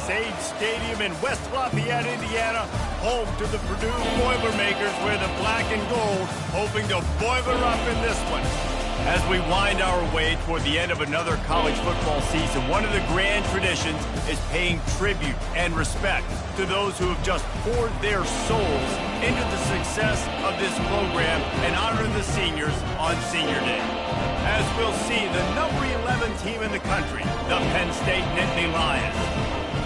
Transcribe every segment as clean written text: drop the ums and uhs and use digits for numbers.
Ross-Age Stadium in West Lafayette, Indiana, home to the Purdue Boilermakers, where the black and gold hoping to boiler up in this one. As we wind our way toward the end of another college football season, one of the grand traditions is paying tribute and respect to those who have just poured their souls into the success of this program and honor the seniors on Senior Day. As we'll see, the number 11 team in the country, the Penn State Nittany Lions,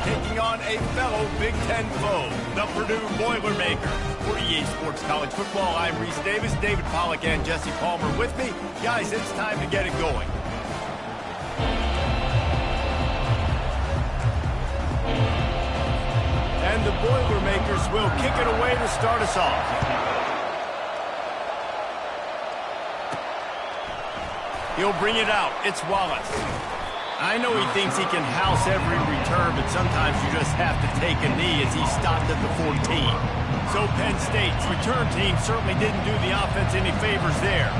taking on a fellow Big Ten foe, the Purdue Boilermakers. For EA Sports College Football, I'm Reese Davis, David Pollack, and Jesse Palmer with me. Guys, it's time to get it going. And the Boilermakers will kick it away to start us off. He'll bring it out. It's Wallace. I know he thinks he can house every return, but sometimes you just have to take a knee as he stopped at the 14. So Penn State's return team certainly didn't do the offense any favors there.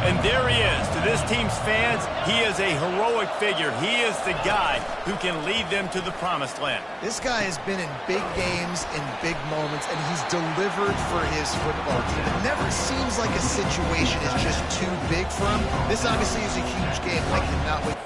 And there he is. To this team's fans, he is a heroic figure. He is the guy who can lead them to the promised land. This guy has been in big games, in big moments, and he's delivered for his football team. It never seems like a situation is just too big for him. This obviously is a huge game. I cannot wait.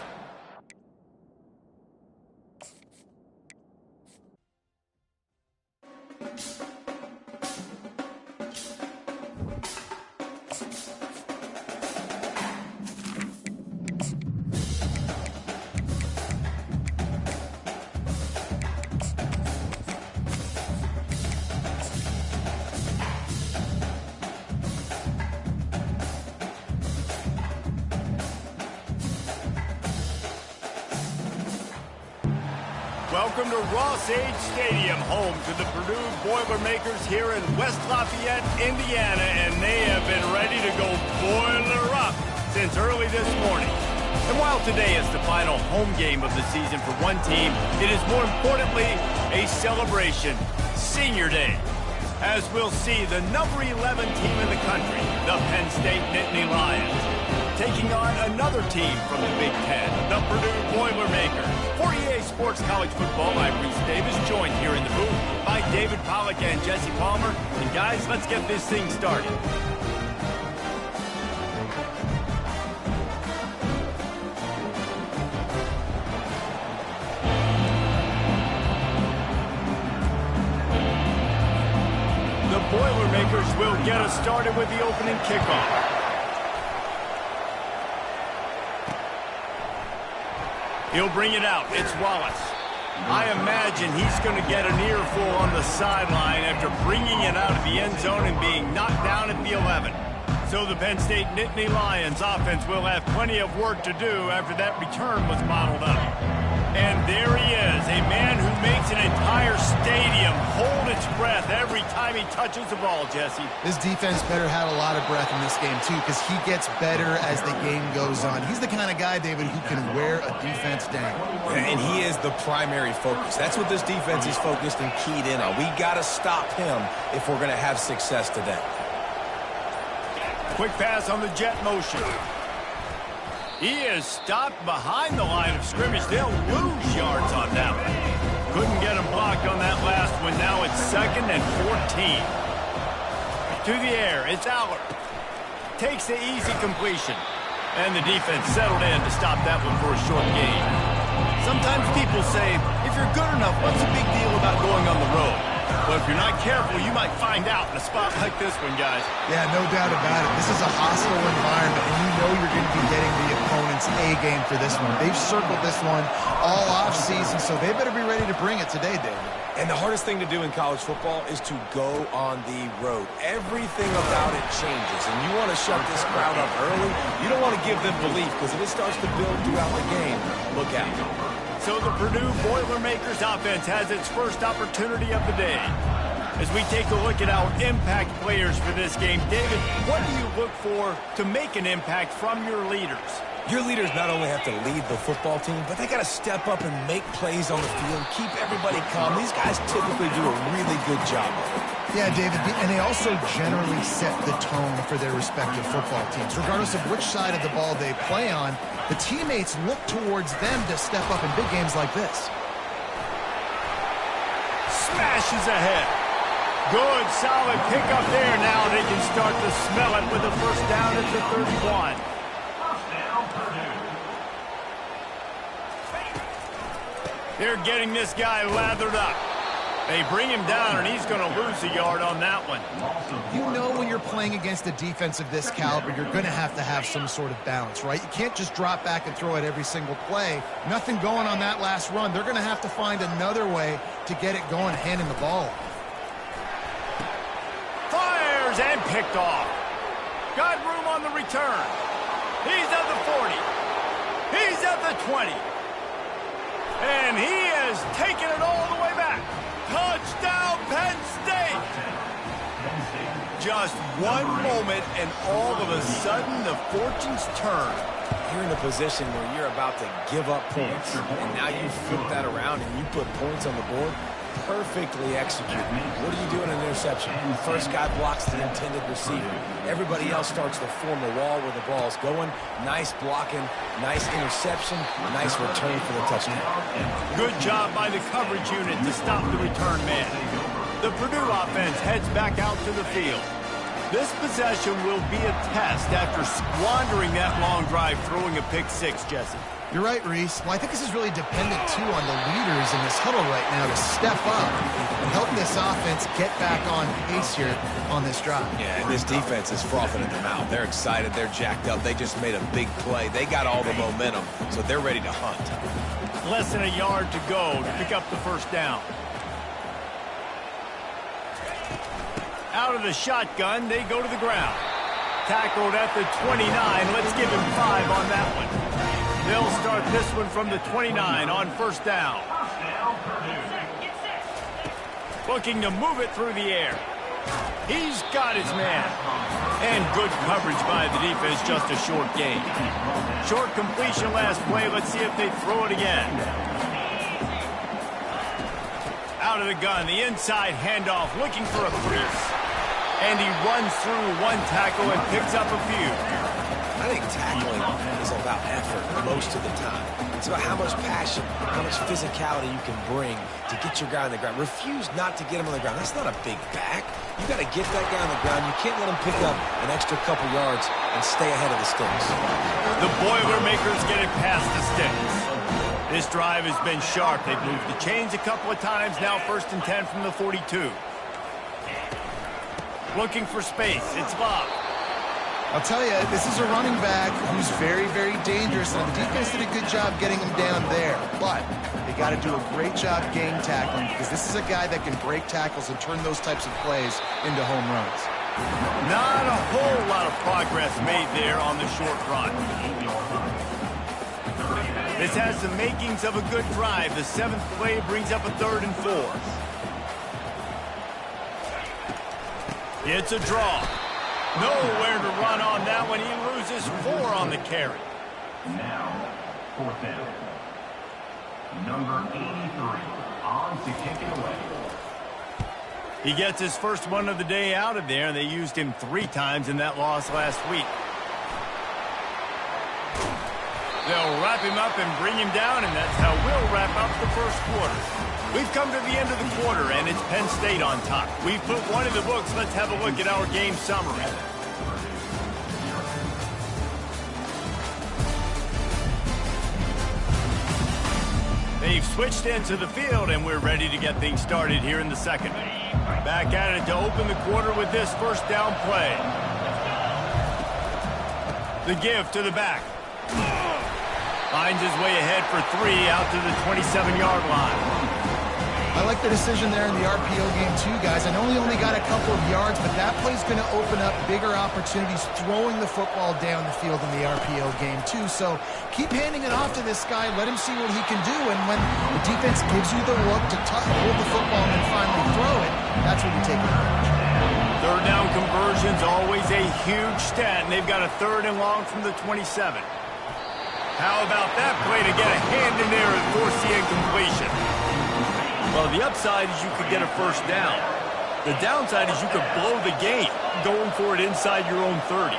Welcome to Ross-Age Stadium, home to the Purdue Boilermakers here in West Lafayette, Indiana, and they have been ready to go boiler up since early this morning. And while today is the final home game of the season for one team, it is more importantly a celebration, Senior Day. As we'll see, the number 11 team in the country, the Penn State Nittany Lions, taking on another team from the Big Ten, the Purdue Boilermakers. For EA Sports College Football, I'm Reese Davis, joined here in the booth by David Pollack and Jesse Palmer. And guys, let's get this thing started. The Boilermakers will get us started with the opening kickoff. He'll bring it out. It's Wallace. I imagine he's going to get an earful on the sideline after bringing it out of the end zone and being knocked down at the 11. So the Penn State Nittany Lions offense will have plenty of work to do after that return was bottled up. And there he is, a man who makes an entire stadium hold its breath every time he touches the ball, Jesse. This defense better have a lot of breath in this game, too, because he gets better as the game goes on. He's the kind of guy, David, who can wear a defense down. And he is the primary focus. That's what this defense is focused and keyed in on. We got to stop him if we're going to have success today. Quick pass on the jet motion. He is stopped behind the line of scrimmage. They'll lose yards on that one. Couldn't get him blocked on that last one. Now it's 2nd and 14. To the air, it's Aller. Takes the easy completion. And the defense settled in to stop that one for a short gain. Sometimes people say, if you're good enough, what's the big deal about going on the road? But if you're not careful, you might find out in a spot like this one, guys. Yeah, no doubt about it. This is a hostile environment, and you know you're going to be getting the opponent's A-game for this one. They've circled this one all off-season, so they better be ready to bring it today, David. And the hardest thing to do in college football is to go on the road. Everything about it changes, and you want to shut this crowd up early. You don't want to give them belief, because if it starts to build throughout the game, look out. So the Purdue Boilermakers offense has its first opportunity of the day. As we take a look at our impact players for this game, David, what do you look for to make an impact from your leaders? Your leaders not only have to lead the football team, but they got to step up and make plays on the field, keep everybody calm. These guys typically do a really good job of it. Yeah, David, and they also generally set the tone for their respective football teams. Regardless of which side of the ball they play on, the teammates look towards them to step up in big games like this. smashes ahead. Good, solid pickup there. Now they can start to smell it with a first down at the 31. They're getting this guy lathered up. They bring him down, and he's going to lose a yard on that one. You know when you're playing against a defense of this caliber, you're going to have some sort of balance, right? You can't just drop back and throw it every single play. Nothing going on that last run. They're going to have to find another way to get it going, handing the ball off. Fires and picked off. Got room on the return. He's at the 40. He's at the 20. And he has taken it all the way back. Touchdown, Penn State! Just one moment, and all of a sudden, the fortunes turn. You're in a position where you're about to give up points, and now you flip that around and you put points on the board. Perfectly executed. What do you do in an interception? The first guy blocks the intended receiver. Everybody else starts to form a wall where the ball's going. Nice blocking, nice interception, nice return for the touchdown. Good job by the coverage unit to stop the return man. The Purdue offense heads back out to the field. This possession will be a test after squandering that long drive throwing a pick six, Jesse. You're right, Reese. Well, I think this is really dependent, too, on the leaders in this huddle right now to step up and help this offense get back on pace here on this drive. Yeah, and this defense is frothing at the mouth. They're excited. They're jacked up. They just made a big play. They got all the momentum, so they're ready to hunt. Less than a yard to go to pick up the first down. Out of the shotgun, they go to the ground. Tackled at the 29. Let's give him 5 on that one. They'll start this one from the 29 on first down. Looking to move it through the air. He's got his man. And good coverage by the defense, just a short gain. Short completion last play. Let's see if they throw it again. Out of the gun, the inside handoff, looking for a crease. And he runs through one tackle and picks up a few. I think tackling is about effort most of the time. It's about how much passion, how much physicality you can bring to get your guy on the ground. Refuse not to get him on the ground. That's not a big back. You got to get that guy on the ground. You can't let him pick up an extra couple yards and stay ahead of the sticks. The Boilermakers get it past the sticks. This drive has been sharp. They've moved the chains a couple of times. Now 1st and 10 from the 42. Looking for space. It's Bob. I'll tell you, this is a running back who's very, very dangerous, and the defense did a good job getting him down there. But they got to do a great job game tackling because this is a guy that can break tackles and turn those types of plays into home runs. Not a whole lot of progress made there on the short run. This has the makings of a good drive. The 7th play brings up a 3rd and 4. It's a draw. Nowhere to run on that one. He loses 4 on the carry. Now, 4th down. Number 83 on to kick it away. He gets his first one of the day out of there, and they used him 3 times in that loss last week. They'll wrap him up and bring him down, and that's how we'll wrap up the first quarter. We've come to the end of the quarter, and it's Penn State on top. We've put one in the books. Let's have a look at our game summary. They've switched into the field, and we're ready to get things started here in the second. Back at it to open the quarter with this first down play. The give to the back. Finds his way ahead for 3 out to the 27-yard line. I like the decision there in the RPO game too, guys. I know he only got a couple of yards, but that play's going to open up bigger opportunities throwing the football down the field in the RPO game too. So keep handing it off to this guy. Let him see what he can do. And when the defense gives you the look to hold the football and then finally throw it, that's when you take advantage. 3rd down conversion's always a huge stat, and they've got a 3rd and long from the 27. How about that play to get a hand in there and force the incompletion? Well, the upside is you could get a first down. The downside is you could blow the game going for it inside your own 30.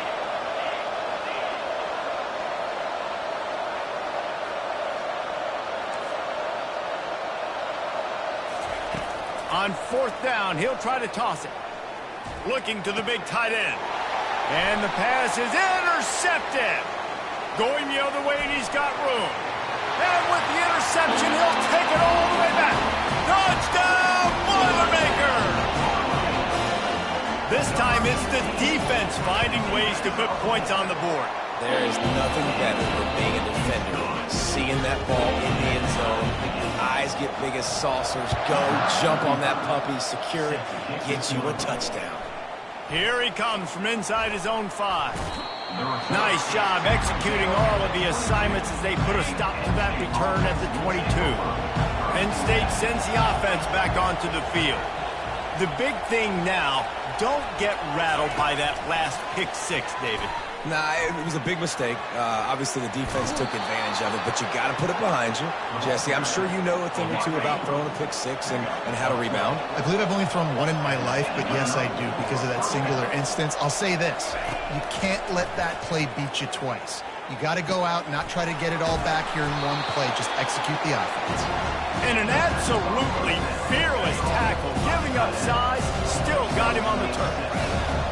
On 4th down, he'll try to toss it. Looking to the big tight end. And the pass is intercepted. Going the other way, and he's got room. And with the interception, he'll take it all the way back. Touchdown, Boilermakers! This time, it's the defense finding ways to put points on the board. There is nothing better than being a defender. Seeing that ball in the end zone, eyes get big as saucers, go, jump on that puppy, secure it, get you a touchdown. Here he comes from inside his own 5. Nice job executing all of the assignments as they put a stop to that return at the 22. Penn State sends the offense back onto the field. The big thing now, don't get rattled by that last pick 6, David. Nah, it was a big mistake. Obviously, the defense took advantage of it, but you got to put it behind you. Jesse, I'm sure you know a thing or two about throwing a pick 6 and how to rebound. I believe I've only thrown one in my life, but yes, I do because of that singular instance. I'll say this. You can't let that play beat you twice. You got to go out and not try to get it all back here in one play. Just execute the offense. And an absolutely fearless tackle, giving up size, still got him on the turf.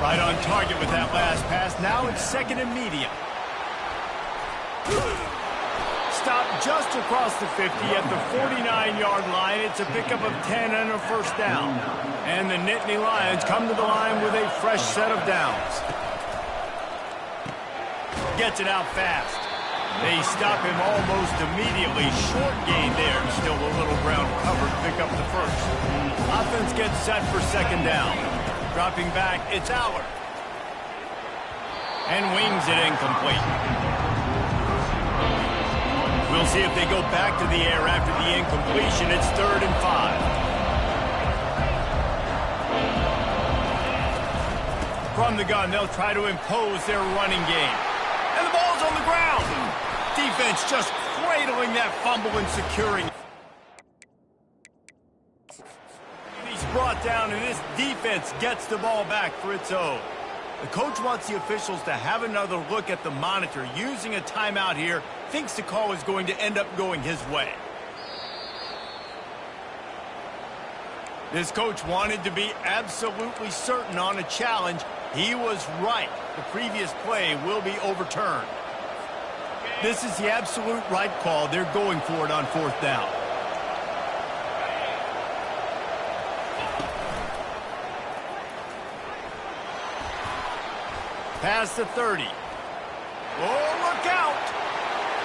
Right on target with that last pass. Now it's 2nd and medium. Stop just across the 50 at the 49-yard line. It's a pickup of 10 and a 1st down. And the Nittany Lions come to the line with a fresh set of downs. Gets it out fast. They stop him almost immediately. Short gain there. Still a little ground covered. Pick up the 1st. Offense gets set for 2nd down. Dropping back, it's Allard. And wings it incomplete. We'll see if they go back to the air after the incompletion. It's 3rd and 5. From the gun, they'll try to impose their running game. And the ball's on the ground. Defense just cradling that fumble and securing. He's brought down, and this defense gets the ball back for its own. The coach wants the officials to have another look at the monitor. Using a timeout here, thinks the call is going to end up going his way. This coach wanted to be absolutely certain on a challenge. He was right. The previous play will be overturned. This is the absolute right call. They're going for it on 4th down. Past the 30. Oh, look out!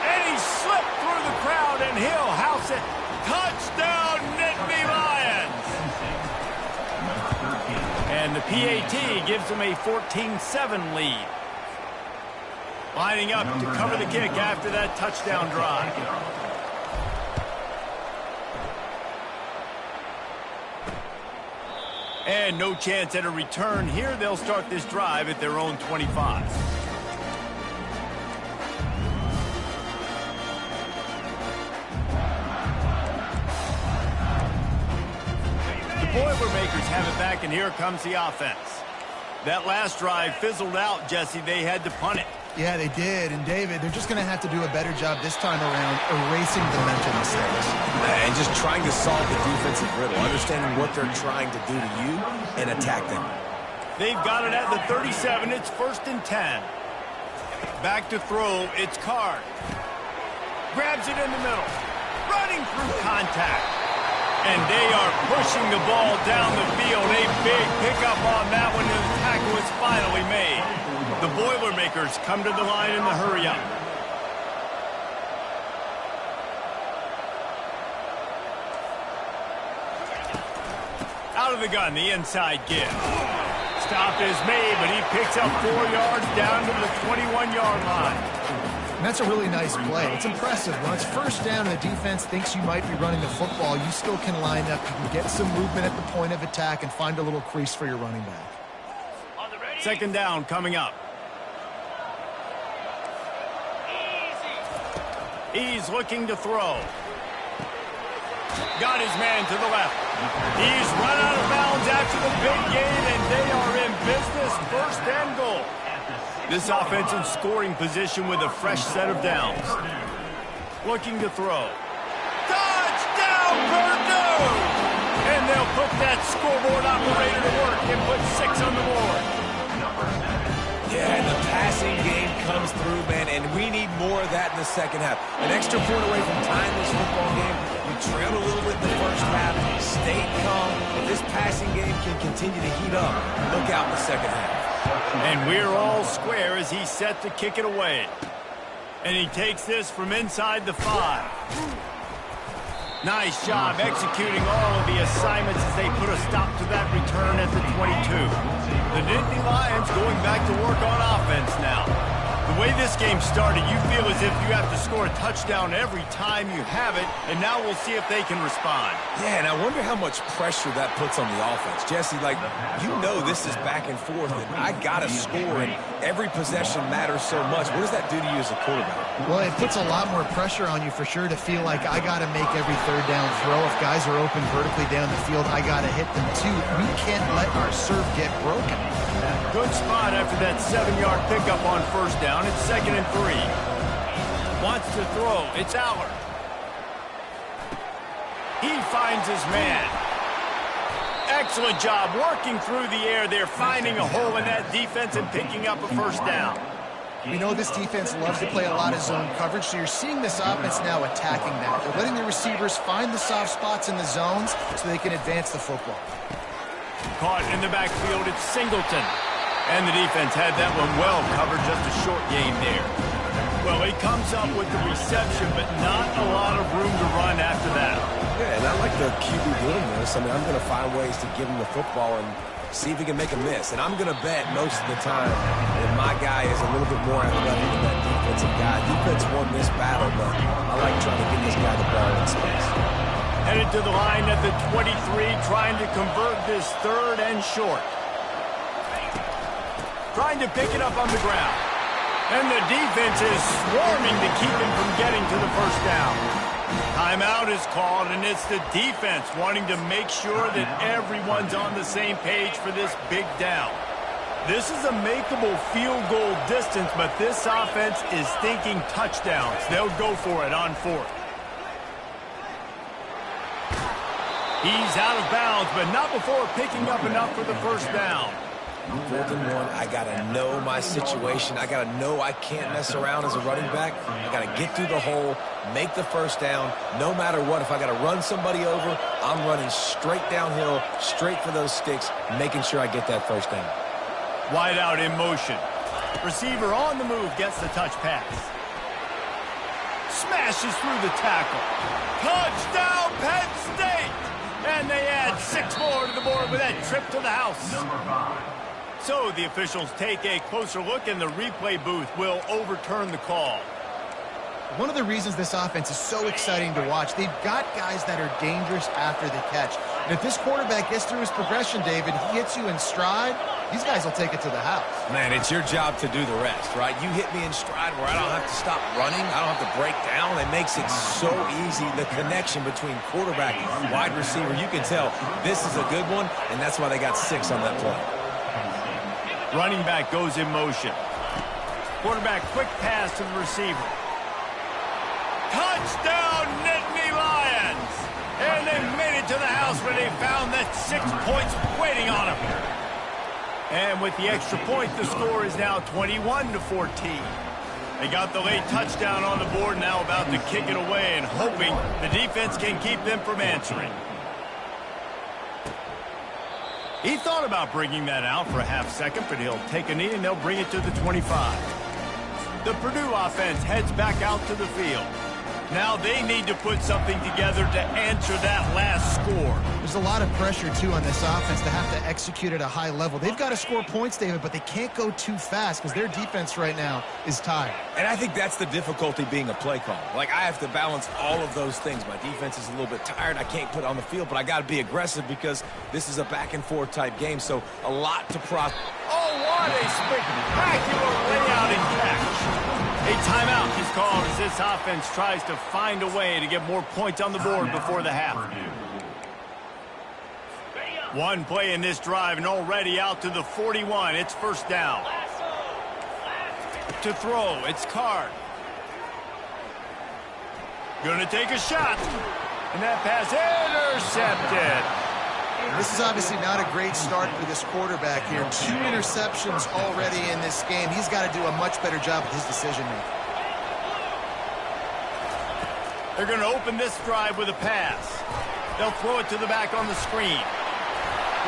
And he slipped through the crowd, and he'll house it. Touchdown, Nittany Lions! And the PAT gives them a 14-7 lead. Lining up to cover the kick after that touchdown drive. And no chance at a return here. They'll start this drive at their own 25. The Boilermakers have it back, and here comes the offense. That last drive fizzled out, Jesse. They had to punt it. Yeah, they did. And, David, they're just going to have to do a better job this time around erasing the mental mistakes. And just trying to solve the defensive riddle, understanding what they're trying to do to you and attack them. They've got it at the 37. It's 1st and 10. Back to throw. It's Card. Grabs it in the middle. Running through contact. And they are pushing the ball down the field. A big pickup on that one, and the tackle is finally made. The Boilermakers come to the line in the hurry-up. Out of the gun, the inside give. Stop is made, but he picks up 4 yards down to the 21-yard line. And that's a really nice play. It's impressive. When it's 1st down and the defense thinks you might be running the football, you still can line up. You can get some movement at the point of attack and find a little crease for your running back. 2nd down coming up. He's looking to throw. Got his man to the left. He's run out of bounds after the big gain, and they are in business. 1st and goal. This offense in scoring position with a fresh set of downs. Looking to throw. Touchdown, Purdue! And they'll put that 6 on the board. Yeah, and the passing game comes through, man, and we need more of that in the second half. An extra point away from tying this football game. You trailed a little bit in the first half, stayed calm. If this passing game can continue to heat up, look out in the second half. And we're all square as he's set to kick it away. And he takes this from inside the 5. Nice job executing all of the assignments as they put a stop to that return at the 22. The Nittany Lions going back to work on offense now. The way this game started, you feel as if you have to score a touchdown every time you have it, and now we'll see if they can respond. Yeah, and I wonder how much pressure that puts on the offense. Jesse, like, you know this is back and forth, and I got to score, and every possession matters so much. What does that do to you as a quarterback? Well, it puts a lot more pressure on you for sure to feel like I got to make every third down throw. If guys are open vertically down the field, I got to hit them too. We can't let our serve get broken. Good spot after that 7-yard pickup on first down. It's 2nd and 3. Wants to throw. It's Allard. He finds his man. Excellent job working through the air there, finding a hole in that defense and picking up a first down. We know this defense loves to play a lot of zone coverage, so you're seeing this offense now attacking that. They're letting the receivers find the soft spots in the zones so they can advance the football. Caught in the backfield, it's Singleton. And the defense had that one well covered, just a short gain there. Well, he comes up with the reception, but not a lot of room to run after that. Yeah, and I like the QB doing this. I mean, I'm going to find ways to give him the football and see if he can make a miss. And I'm going to bet most of the time that my guy is a little bit more athletic than that defensive guy. Defense won this battle, but I like trying to get this guy the ball in space. Headed to the line at the 23, trying to convert this 3rd and short. Trying to pick it up on the ground. And the defense is swarming to keep him from getting to the first down. Timeout is called, and it's the defense wanting to make sure that everyone's on the same page for this big down. This is a makeable field goal distance, but this offense is thinking touchdowns. They'll go for it on 4th. He's out of bounds, but not before picking up enough for the first down. 4th and 1, I got to know my situation. I got to know I can't mess around as a running back. I got to get through the hole, make the first down. No matter what, if I got to run somebody over, I'm running straight downhill, straight for those sticks, making sure I get that first down. Wide out in motion. Receiver on the move gets the touch pass. Smashes through the tackle. Touchdown, Penn State! And they add 6 more to the board with that trip to the house. So the officials take a closer look, and the replay booth will overturn the call. One of the reasons this offense is so exciting to watch, they've got guys that are dangerous after the catch. And if this quarterback gets through his progression, David, he hits you in stride, these guys will take it to the house. Man, it's your job to do the rest, right? You hit me in stride where I don't have to stop running. I don't have to break down. It makes it so easy, the connection between quarterback and wide receiver. You can tell this is a good one, and that's why they got 6 on that play. Running back goes in motion. Quarterback, quick pass to the receiver. Touchdown, Nittany Lions! And they made it to the house where they found that 6 points waiting on them. And with the extra point, the score is now 21-14. They got the late touchdown on the board, now about to kick it away and hoping the defense can keep them from answering. He thought about bringing that out for a half second, but he'll take a knee and they'll bring it to the 25. The Purdue offense heads back out to the field. Now they need to put something together to answer that last score. There's a lot of pressure, too, on this offense to have to execute at a high level. They've got to score points, David, but they can't go too fast because their defense right now is tired. And I think that's the difficulty being a play call. Like, I have to balance all of those things. My defense is a little bit tired. I can't put it on the field, but I got to be aggressive because this is a back-and-forth type game, so a lot to process. Oh, what a spectacular layout and catch. A timeout is called as this offense tries to find a way to get more points on the board before the half. One play in this drive and already out to the 41. It's first down. To throw, it's Card. Gonna take a shot. And that pass intercepted. This is obviously not a great start for this quarterback here. 2 interceptions already in this game. He's got to do a much better job with his decision-making. They're going to open this drive with a pass. They'll throw it to the back on the screen.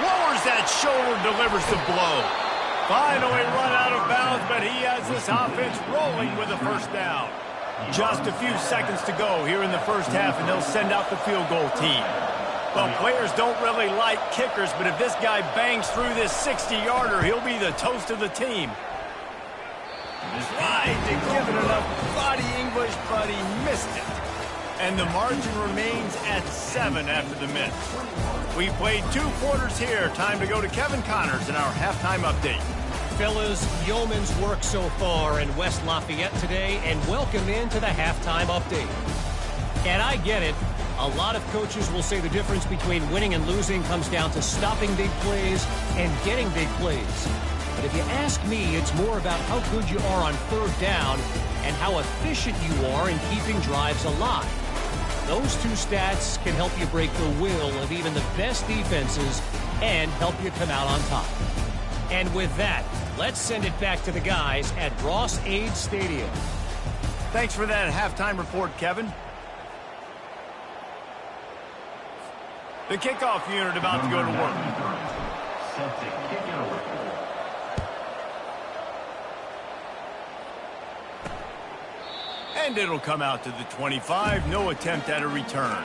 Lowers that shoulder, delivers the blow. Finally run out of bounds, but he has this offense rolling with a first down. Just a few seconds to go here in the first half, and they'll send out the field goal team. Well, players don't really like kickers, but if this guy bangs through this 60-yarder, he'll be the toast of the team. Tried to give it enough body English, but he missed it. And the margin remains at 7 after the miss. We played 2 quarters here. Time to go to Kevin Connors in our halftime update. Fellas, yeoman's work so far in West Lafayette today, and welcome into the halftime update. And I get it. A lot of coaches will say the difference between winning and losing comes down to stopping big plays and getting big plays. But if you ask me, it's more about how good you are on third down and how efficient you are in keeping drives alive. Those 2 stats can help you break the will of even the best defenses and help you come out on top. And with that, let's send it back to the guys at Ross-Ade Stadium. Thanks for that halftime report, Kevin. The kickoff unit about to go to work. Set to kick it away. And it'll come out to the 25. No attempt at a return.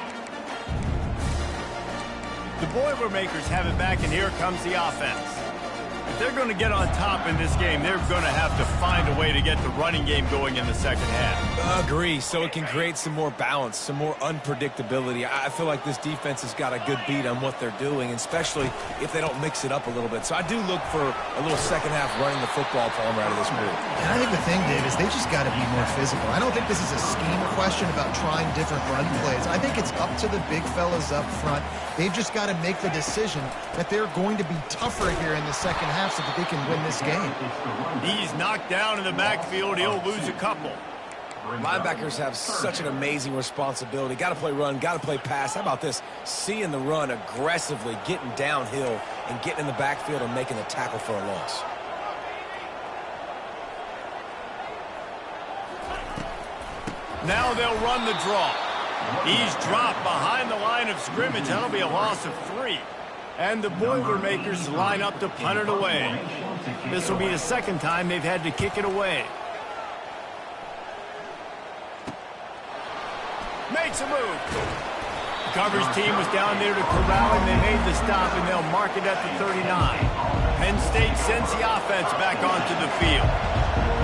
The Boilermakers have it back, and here comes the offense. If they're going to get on top in this game, they're going to have to find a way to get the running game going in the second half. Agree, so it can create some more balance, some more unpredictability. I feel like this defense has got a good beat on what they're doing, especially if they don't mix it up a little bit. So I do look for a little second half running the football from out of this group. And I think the thing, Dave, is they just got to be more physical. I don't think this is a scheme question about trying different run plays. I think it's up to the big fellas up front. They've just got to make the decision that they're going to be tougher here in the second half so that they can win this game. He's knocked down in the backfield. He'll lose a couple. Linebackers have such an amazing responsibility. Got to play run, got to play pass. How about this? Seeing the run aggressively, getting downhill, and getting in the backfield and making a tackle for a loss. Now they'll run the draw. He's dropped behind the line of scrimmage. That'll be a loss of 3. And the Boilermakers line up to punt it away. This will be the second time they've had to kick it away. Makes a move. Coverage team was down there to corral him. They made the stop, and they'll mark it at the 39. Penn State sends the offense back onto the field.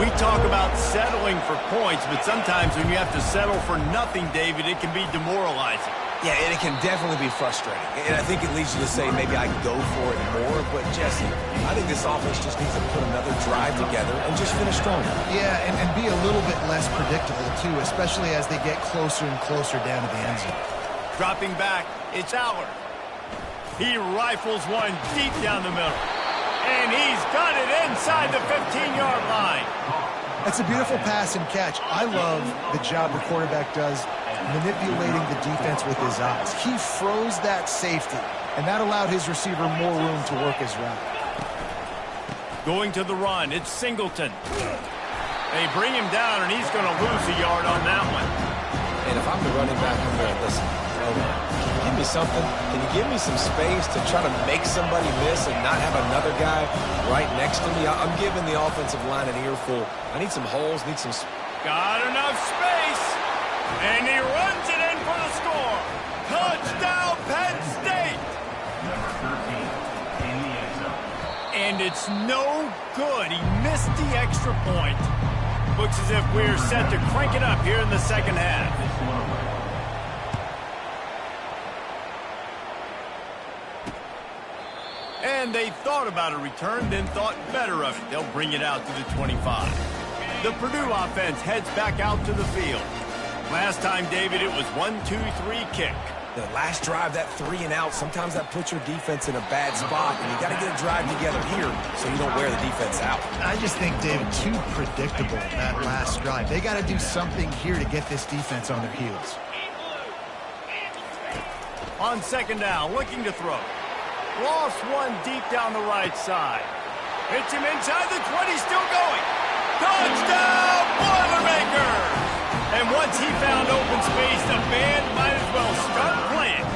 We talk about settling for points, but sometimes when you have to settle for nothing, David, it can be demoralizing. Yeah, and it can definitely be frustrating. And I think it leads you to say maybe I can go for it more. But, Jesse, I think this offense just needs to put another drive together and just finish stronger. Yeah, and be a little bit less predictable, too, especially as they get closer and closer down to the end zone. Dropping back, it's Allard. He rifles one deep down the middle. And he's got it inside the 15-yard line. That's a beautiful pass and catch. I love the job the quarterback does manipulating the defense with his eyes. He froze that safety, and that allowed his receiver more room to work his route. Going to the run, it's Singleton. They bring him down, and he's going to lose a yard on that one. And if I'm the running back, I'm going to listen. Can you give me something? Can you give me some space to try to make somebody miss and not have another guy right next to me? I'm giving the offensive line an earful. I need some holes, need some... Got enough space, and he runs it in for the score. Touchdown, Penn State! Number 13 in the end zone. And it's no good. He missed the extra point. Looks as if we're set to crank it up here in the second half. And they thought about a return, then thought better of it. They'll bring it out to the 25. The Purdue offense heads back out to the field. Last time, David, it was 1-2-3 kick. The last drive, that 3 and out, sometimes that puts your defense in a bad spot, and you got to get a drive together here so you don't wear the defense out. I just think, David, too predictable, that last drive. They got to do something here to get this defense on their heels. On second down, looking to throw. Lost one deep down the right side. Hits him inside the 20, still going. Touchdown, Boilermakers! And once he found open space, the band might as well start playing.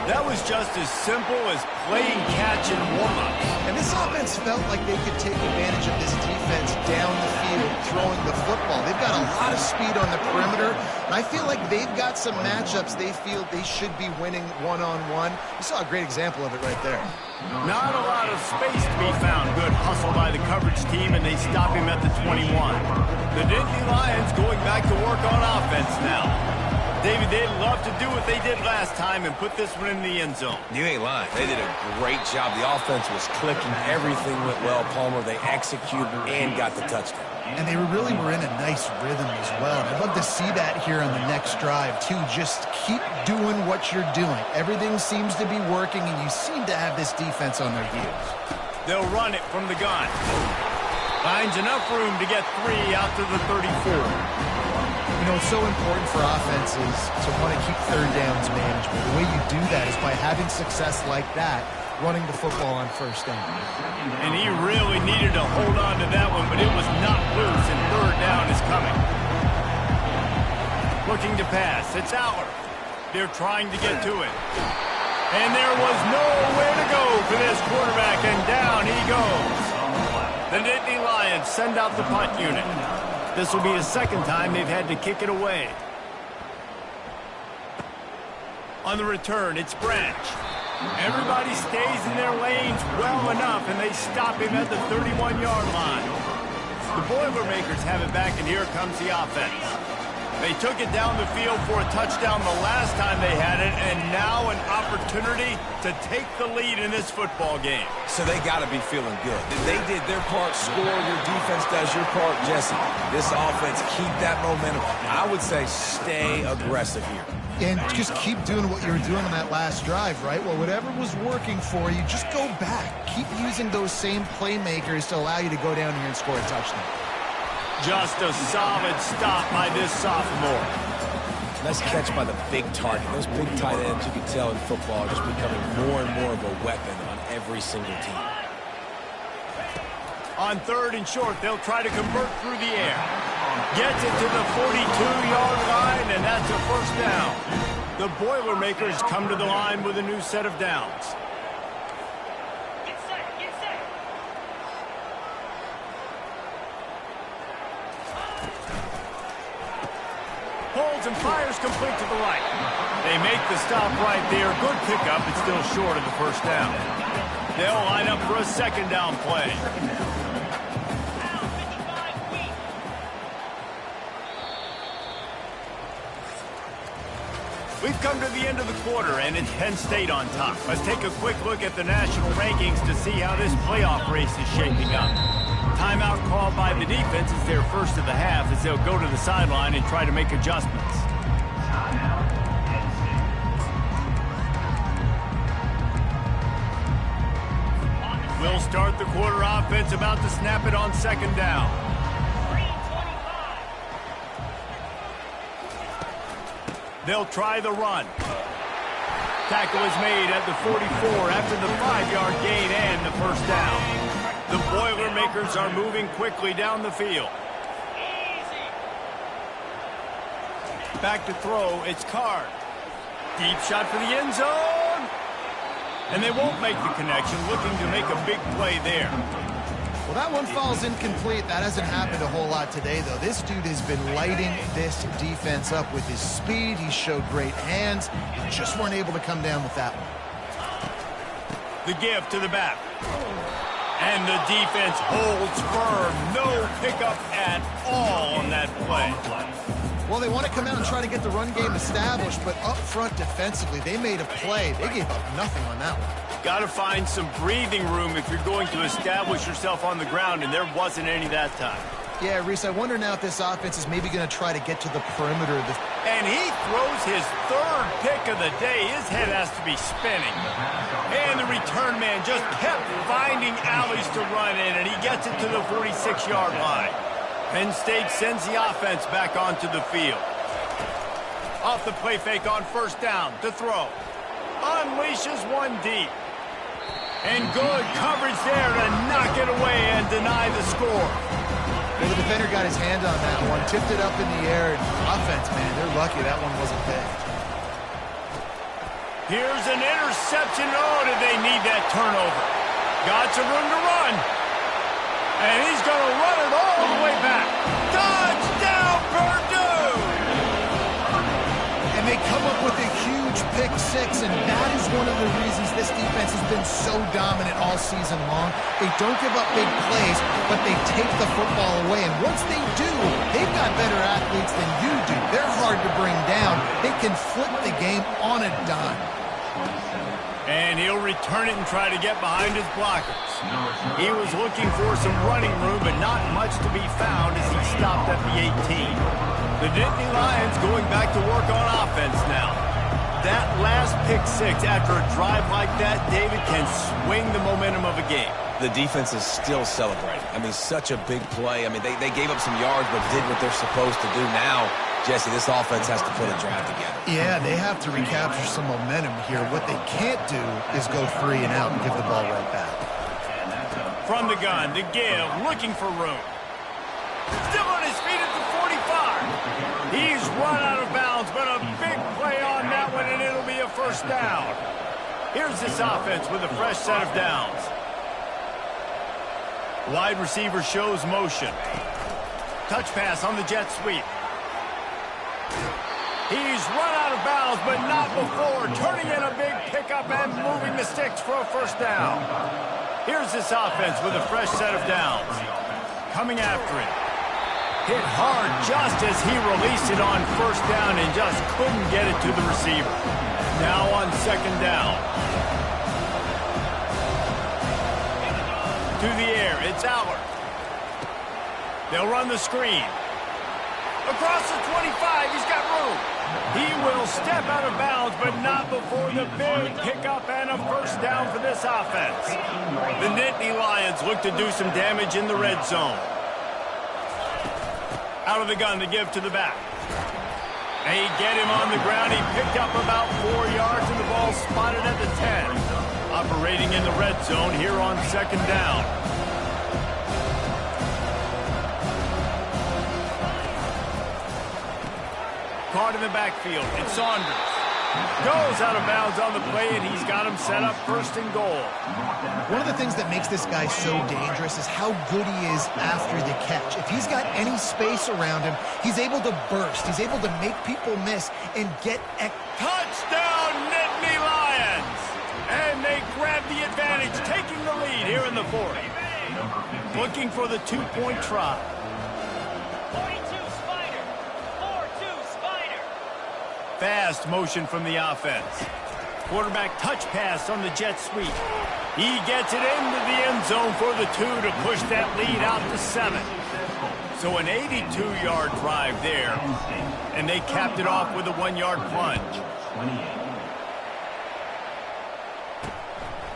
That was just as simple as playing catch and warm-ups. And this offense felt like they could take advantage of this defense down the field, throwing the football. They've got a lot of speed on the perimeter, and I feel like they've got some matchups they feel they should be winning one-on-one. You saw a great example of it right there. Not a lot of space to be found. Good hustle by the coverage team, and they stop him at the 21. The Nittany Lions going back to work on offense now. David, they'd love to do what they did last time and put this one in the end zone. You ain't lying. They did a great job. The offense was clicking. Everything went well, Palmer. They executed and got the touchdown. And they really were in a nice rhythm as well. And I'd love to see that here on the next drive, too. Just keep doing what you're doing. Everything seems to be working, and you seem to have this defense on their heels. They'll run it from the gun. Finds enough room to get 3 out to the 34. You know, it's so important for offenses to want to keep third downs manageable. The way you do that is by having success like that, running the football on first down. And he really needed to hold on to that one, but it was not loose, and third down is coming. Looking to pass. It's Aller. They're trying to get to it. And there was nowhere to go for this quarterback, and down he goes. The Nittany Lions send out the punt unit. This will be the second time they've had to kick it away. On the return, it's Branch. Everybody stays in their lanes well enough, and they stop him at the 31-yard line. The Boilermakers have it back, and here comes the offense. They took it down the field for a touchdown the last time they had it, and now an opportunity to take the lead in this football game. So they got to be feeling good. They did their part, score. Your defense does your part, Jesse. This offense, keep that momentum. I would say stay aggressive here. And just keep doing what you were doing on that last drive, right? Well, whatever was working for you, just go back. Keep using those same playmakers to allow you to go down here and score a touchdown. Just a solid stop by this sophomore. Nice catch by the big target. Those big tight ends, you can tell in football, are just becoming more and more of a weapon on every single team. On third and short, they'll try to convert through the air. Gets it to the 42-yard line, and that's a first down. The Boilermakers come to the line with a new set of downs. Holds and fires complete to the right. They make the stop right there. Good pickup. It's still short of the first down. They'll line up for a second down play. We've come to the end of the quarter, and it's Penn State on top. Let's take a quick look at the national rankings to see how this playoff race is shaping up. Timeout called by the defense is their first of the half as they'll go to the sideline and try to make adjustments. We'll start the quarter offense about to snap it on second down. They'll try the run. Tackle is made at the 44 after the 5-yard gain and the first down. The Boilermakers are moving quickly down the field. Back to throw, it's Card. Deep shot for the end zone. And they won't make the connection, looking to make a big play there. Well, that one falls incomplete. That hasn't happened a whole lot today, though. This dude has been lighting this defense up with his speed. He showed great hands. They just weren't able to come down with that one. The give to the back. And the defense holds firm. No pickup at all on that play. Well, they want to come out and try to get the run game established, but up front defensively, they made a play. They gave up nothing on that one. Got to find some breathing room if you're going to establish yourself on the ground, and there wasn't any that time. Yeah, Reese, I wonder now if this offense is maybe going to try to get to the perimeter. And he throws his third pick of the day. His head has to be spinning. And the return man just kept finding alleys to run in, and he gets it to the 46-yard line. Penn State sends the offense back onto the field. Off the play fake on first down to throw. unleashes one deep. And good coverage there to knock it away and deny the score. Well, the defender got his hand on that one, tipped it up in the air. Offense, man, they're lucky that one wasn't picked. Here's an interception. Oh, did they need that turnover? Got some room to run. And he's going to run it all the way back. Touchdown, Purdue! And they come up with a huge pick six, and that is one of the reasons this defense has been so dominant all season long. They don't give up big plays, but they take the football away. And once they do, they've got better athletes than you do. They're hard to bring down. They can flip the game on a dime. And he'll return it and try to get behind his blockers. He was looking for some running room, but not much to be found as he stopped at the 18. The Nittany Lions going back to work on offense now. That last pick six after a drive like that, David, can swing the momentum of a game. The defense is still celebrating. I mean, such a big play. I mean, they gave up some yards, but did what they're supposed to do. Now, Jesse, this offense has to put a drive together. Yeah, they have to recapture some momentum here. What they can't do is go 3 and out and give the ball right back. From the gun, the give, looking for room. Still on his feet at the 45. He's run out of bounds, but a big play on that one, and it'll be a first down. Here's this offense with a fresh set of downs. Wide receiver shows motion. Touch pass on the jet sweep. He's run out of bounds, but not before. Turning in a big pickup and moving the sticks for a first down. Here's this offense with a fresh set of downs. Coming after it. Hit hard just as he released it on first down and just couldn't get it to the receiver. Now on second down. To the air, it's Allard. They'll run the screen. Across the 25, he's got room. He will step out of bounds, but not before the big pickup and a first down for this offense. The Nittany Lions look to do some damage in the red zone. Out of the gun to give to the back. They get him on the ground. He picked up about 4 yards, and the ball spotted at the 10. Operating in the red zone here on second down. Caught in the backfield. It's Saunders. Goes out of bounds on the play, and he's got him set up first and goal. One of the things that makes this guy so dangerous is how good he is after the catch. If he's got any space around him, he's able to burst. He's able to make people miss and get... Touchdown, Nittany Lions! And they grab the advantage, taking the lead here in the fourth. Looking for the two-point try. 42 Spider. 4-2 Spider. Fast motion from the offense. Quarterback touch pass on the jet sweep. He gets it into the end zone for the 2 to push that lead out to 7. So an 82-yard drive there. And they capped it off with a 1-yard plunge.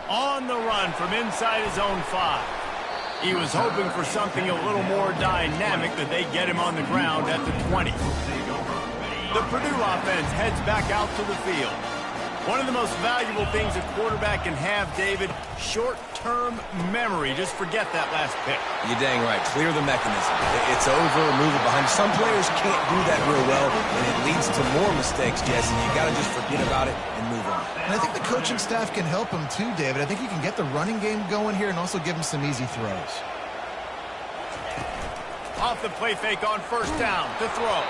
On the run from inside his own 5. He was hoping for something a little more dynamic, but they get him on the ground at the 20. The Purdue offense heads back out to the field. One of the most valuable things a quarterback can have, David, short-term memory. Just forget that last pick. You're dang right. Clear the mechanism. It's over, move it behind. Some players can't do that real well, and it leads to more mistakes, Jesse. You got to just forget about it and move on. And I think the coaching staff can help him too, David. I think you can get the running game going here and also give him some easy throws. Off the play fake on first down to throw.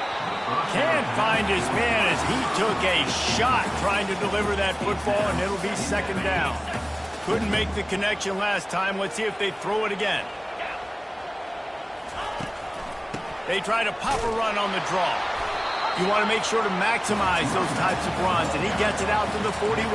Can't find his man as he took a shot trying to deliver that football, and it'll be second down. Couldn't make the connection last time. Let's see if they throw it again. They try to pop a run on the draw. You want to make sure to maximize those types of runs, and he gets it out to the 41.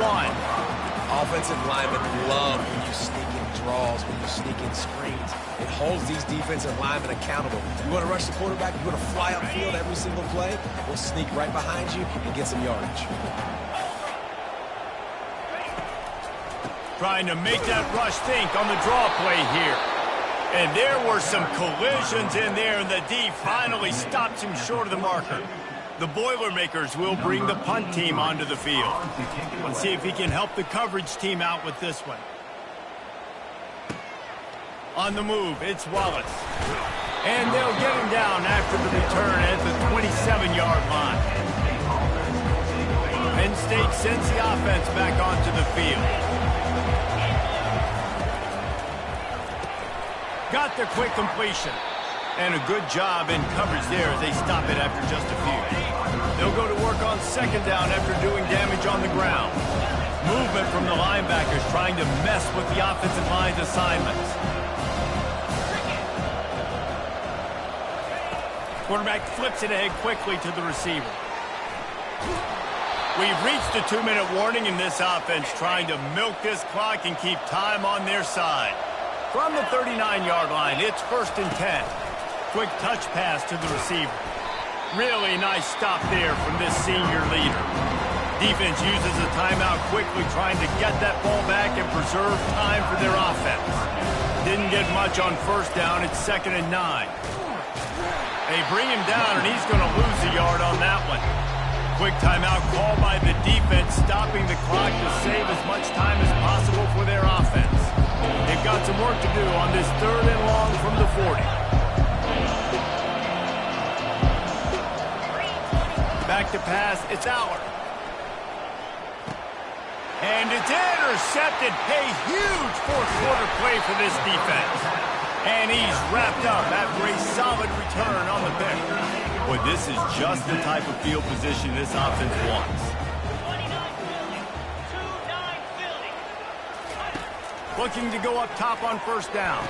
Offensive linemen love when you sneak in draws, when you sneak in screens. It holds these defensive linemen accountable. You want to rush the quarterback, you want to fly upfield every single play, we'll sneak right behind you and get some yardage. Trying to make that rush think on the draw play here. And there were some collisions in there, and the D finally stops him short of the marker. The Boilermakers will bring the punt team onto the field. Let's see if he can help the coverage team out with this one. On the move, it's Wallace. And they'll get him down after the return at the 27-yard line. Penn State sends the offense back onto the field. Got the quick completion. And a good job in coverage there as they stop it after just a few. They'll go to work on second down after doing damage on the ground. Movement from the linebackers trying to mess with the offensive line's assignments. Quarterback flips it ahead quickly to the receiver. We've reached the 2-minute warning in this offense, trying to milk this clock and keep time on their side. From the 39-yard line, it's 1st and 10. Quick touch pass to the receiver. Really nice stop there from this senior leader. Defense uses a timeout quickly, trying to get that ball back and preserve time for their offense. Didn't get much on first down. It's 2nd and 9. They bring him down, and he's going to lose a yard on that one. Quick timeout call by the defense, stopping the clock to save as much time as possible for their offense. They've got some work to do on this 3rd and long from the 40. Back to pass, it's Aller. And it's intercepted. A huge fourth-quarter play for this defense. And he's wrapped up after a solid return on the pick. Boy, this is just the type of field position this offense wants. 29-Philly. Looking to go up top on first down.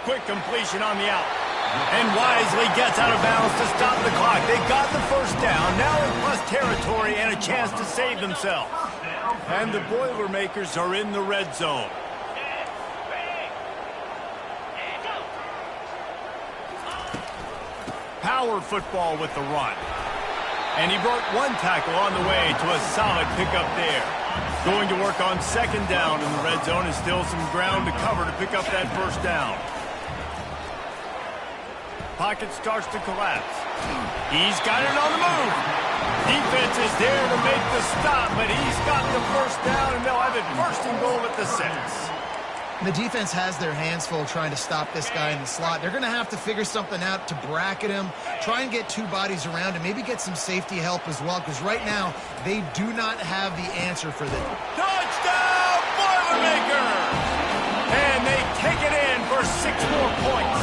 Quick completion on the out. And wisely gets out of bounds to stop the clock. They got the first down. Now in plus territory and a chance to save themselves. And the Boilermakers are in the red zone. Power football with the run. And he brought one tackle on the way to a solid pickup there. Going to work on second down in the red zone, and still some ground to cover to pick up that first down. Pocket starts to collapse. He's got it on the move. Defense is there to make the stop, but he's got the first down, and they'll have it 1st and goal at the 6. The defense has their hands full trying to stop this guy in the slot. They're going to have to figure something out to bracket him, try and get 2 bodies around him, maybe get some safety help as well, because right now they do not have the answer for this. Touchdown, Boilermakers! And they take it in for 6 more points.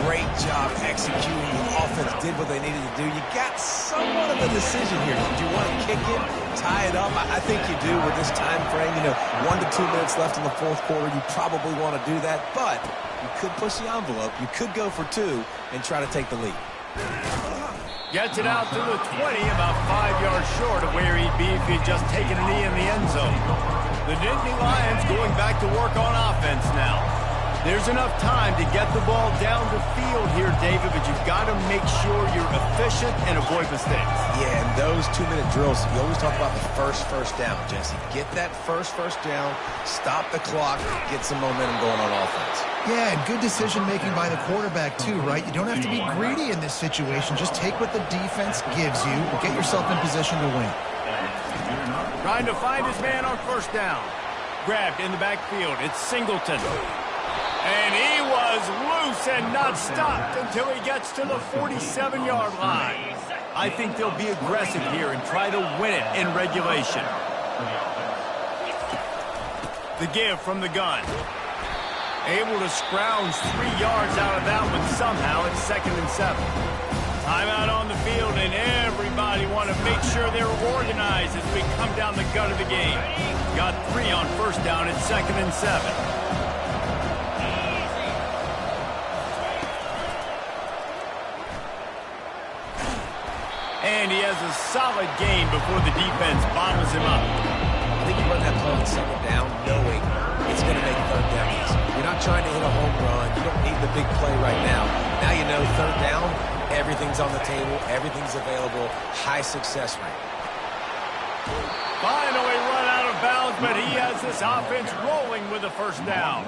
Great job executing. The offense did what they needed to do. You got somewhat of a decision here. Did you want to kick it, tie it up? I think you do with this time frame. 1 to 2 minutes left in the 4th quarter. You probably want to do that, but you could push the envelope. You could go for 2 and try to take the lead. Gets it out to the 20, about 5 yards short of where he'd be if he'd just taken a knee in the end zone. The Nittany Lions going back to work on offense now. There's enough time to get the ball down the field here, David, but you've got to make sure you're efficient and avoid mistakes. Yeah, and those 2-minute drills, you always talk about the first down, Jesse. Get that first down, stop the clock, get some momentum going on offense. Yeah, good decision-making by the quarterback, too, right? You don't have to be greedy in this situation. Just take what the defense gives you and get yourself in position to win. Trying to find his man on first down. Grabbed in the backfield. It's Singleton. And he was loose and not stopped until he gets to the 47-yard line. I think they'll be aggressive here and try to win it in regulation. The give from the gun. Able to scrounge 3 yards out of that one somehow. It's 2nd and 7. Timeout on the field, and everybody want to make sure they're organized as we come down the gut of the game. Got 3 on first down. It's 2nd and 7. And he has a solid game before the defense bottles him up. I think you run that play on second down knowing it's going to make third down easy. You're not trying to hit a home run. You don't need the big play right now. Now you know third down, everything's on the table, everything's available, high success rate. Finally run out of of bounds, but he has this offense rolling with a first down.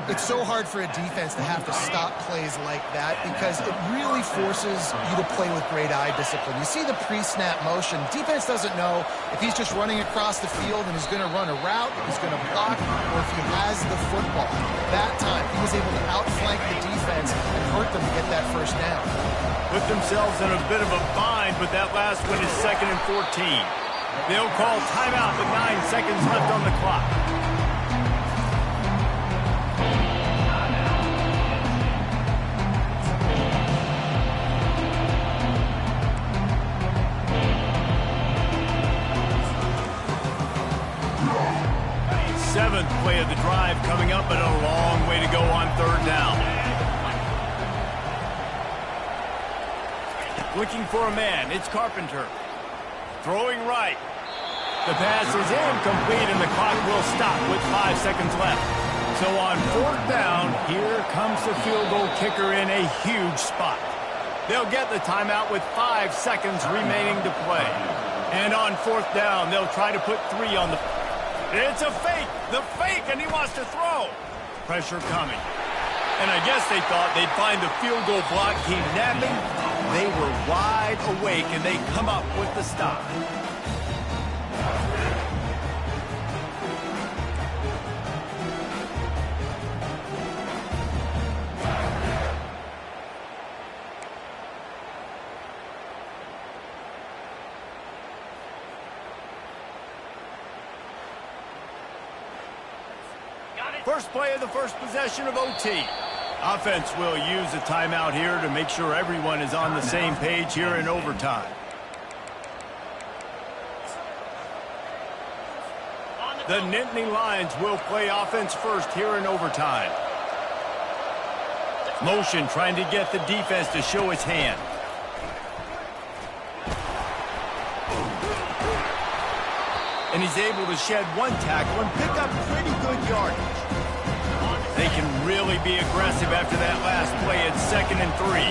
It's so hard for a defense to have to stop plays like that because it really forces you to play with great eye discipline. You see the pre-snap motion. Defense doesn't know if he's just running across the field and he's going to run a route, if he's going to block, or if he has the football. That time, he was able to outflank the defense and hurt them to get that first down. Put themselves in a bit of a bind, but that last one is 2nd and 14. They'll call timeout with 9 seconds left on the clock. Seventh play of the drive coming up, but a long way to go on 3rd down. Looking for a man, it's Carpenter. Throwing right. The pass is incomplete, and the clock will stop with 5 seconds left. So on 4th down, here comes the field goal kicker in a huge spot. They'll get the timeout with 5 seconds remaining to play. And on 4th down, they'll try to put 3 on the... It's a fake! The fake, and he wants to throw! Pressure coming. And I guess they thought they'd find the field goal block keep napping. They were wide awake, and they come up with the stop. First play of the first possession of OT. Offense will use a timeout here to make sure everyone is on the same page here in overtime. The Nittany Lions will play offense first here in overtime. Motion trying to get the defense to show its hand. And he's able to shed 1 tackle and pick up pretty good yardage. They can really be aggressive after that last play at 2nd and 3.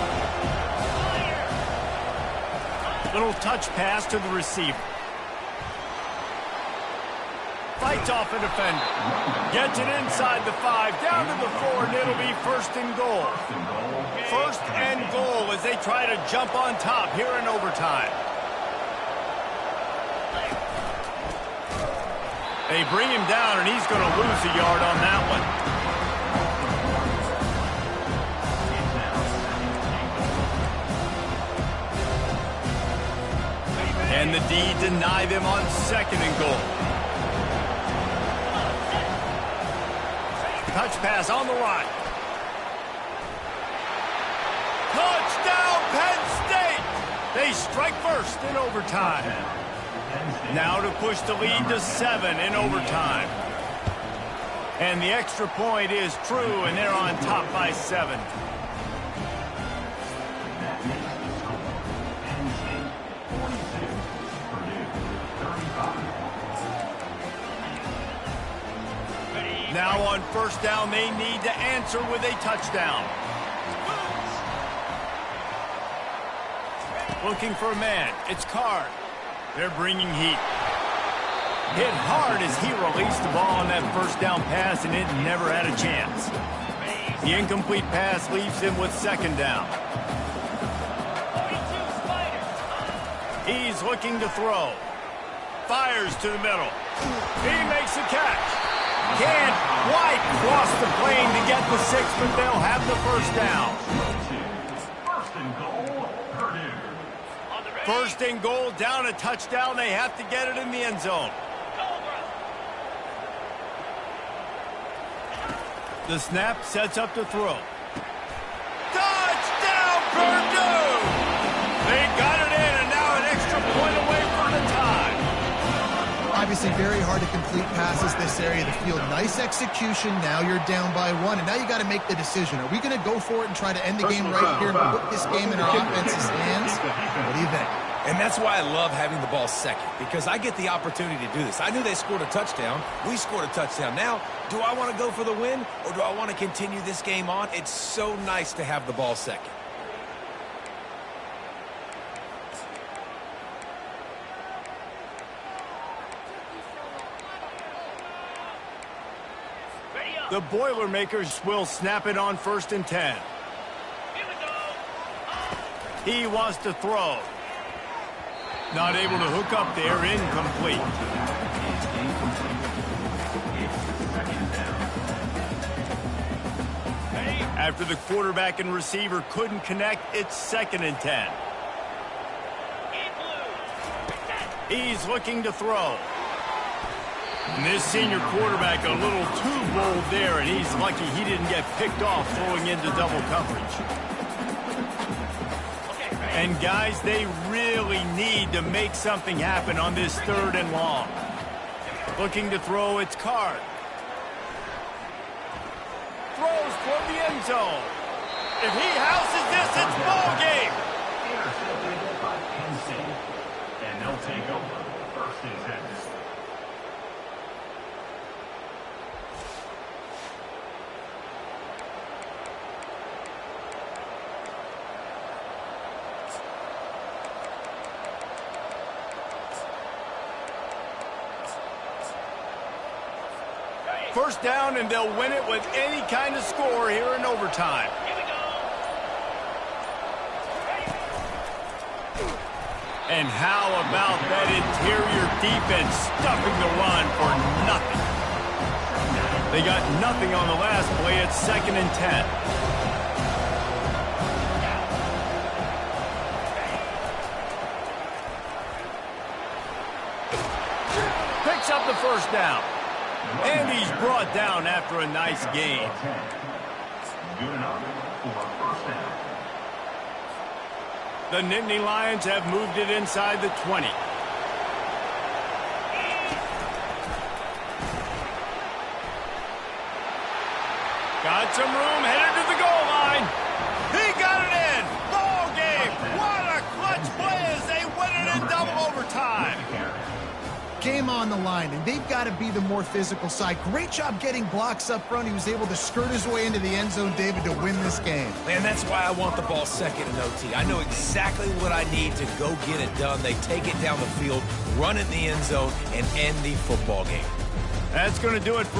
Little touch pass to the receiver. Fights off a defender. Gets it inside the 5, down to the 4, and it'll be 1st and goal. 1st and goal as they try to jump on top here in overtime. They bring him down, and he's going to lose a yard on that one. And the D deny them on 2nd and goal. Touch pass on the right. Touchdown, Penn State! They strike first in overtime. Now to push the lead to 7 in overtime. And the extra point is true, and they're on top by 7. Now on 1st down, they need to answer with a touchdown. Looking for a man. It's Card. They're bringing heat. Hit hard as he released the ball on that 1st down pass, and it never had a chance. The incomplete pass leaves him with 2nd down. He's looking to throw. Fires to the middle. He makes the catch. Can't quite cross the plane to get the 6, but they'll have the 1st down. 1st and goal, down a touchdown. They have to get it in the end zone. The snap sets up to throw. Touchdown, Purdue! They got it in, and now an extra point away from the tie. Obviously very hard to complete passes this area of the field. Nice execution. Now you're down by 1, and now you got to make the decision. Are we going to go for it and try to end the game right here and put this game in our offense's hands? What do you think? And that's why I love having the ball 2nd, because I get the opportunity to do this. I knew they scored a touchdown. We scored a touchdown. Now, do I want to go for the win, or do I want to continue this game on? It's so nice to have the ball 2nd. The Boilermakers will snap it on 1st and 10. Here we go. He wants to throw. Not able to hook up there, incomplete. After the quarterback and receiver couldn't connect, it's 2nd and 10. He's looking to throw. And this senior quarterback a little too bold there, and he's lucky he didn't get picked off throwing into double coverage. And guys, they really need to make something happen on this 3rd and long. Looking to throw, it's Card. Throws toward the end zone. If he houses this, it's ball game. Intercepted by NC. And they'll take over 1st and 10. First down, and they'll win it with any kind of score here in overtime. Here we go. And how about that interior defense stuffing the run for nothing? They got nothing on the last play. It's 2nd and 10. Picks up the 1st down. And he's brought down after a nice gain. Good enough for 1st down. The Nittany Lions have moved it inside the 20. Got some room, headed to the goal line. He got it in. Ball game. What a clutch play as they win it in double overtime. Game on the line, and they've got to be the more physical side. Great job getting blocks up front. He was able to skirt his way into the end zone, David, to win this game. Man, that's why I want the ball 2nd in OT. I know exactly what I need to go get it done. They take it down the field, run it in the end zone, and end the football game. That's going to do it for